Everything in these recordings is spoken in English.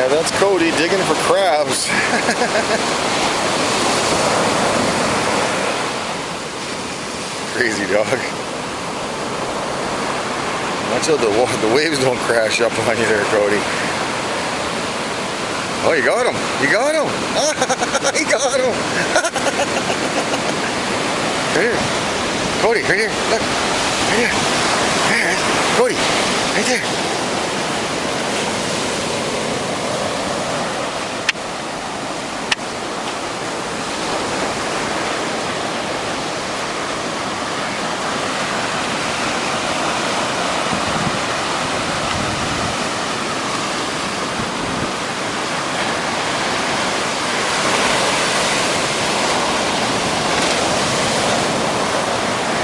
That's Cody digging for crabs. Crazy dog. Watch out the waves don't crash up on you there, Cody. Oh, you got him. You got him. You got him. Right here. Cody, right here. Look. Right here. There. Cody. Right there.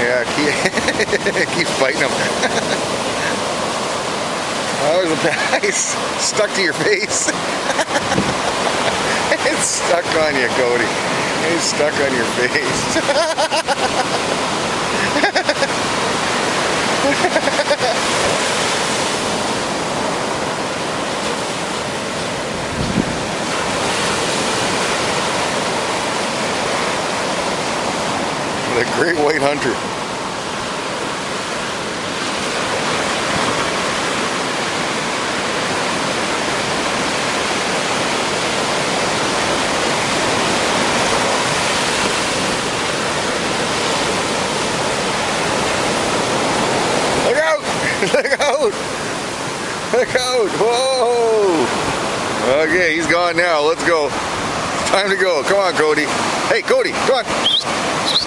Yeah, keep fighting him. That was nice. Stuck to your face. It's stuck on you, Cody. It's stuck on your face. The great white hunter. Look out! Look out! Look out! Whoa! Okay, he's gone now. Let's go. Time to go. Come on, Cody. Hey, Cody, come on.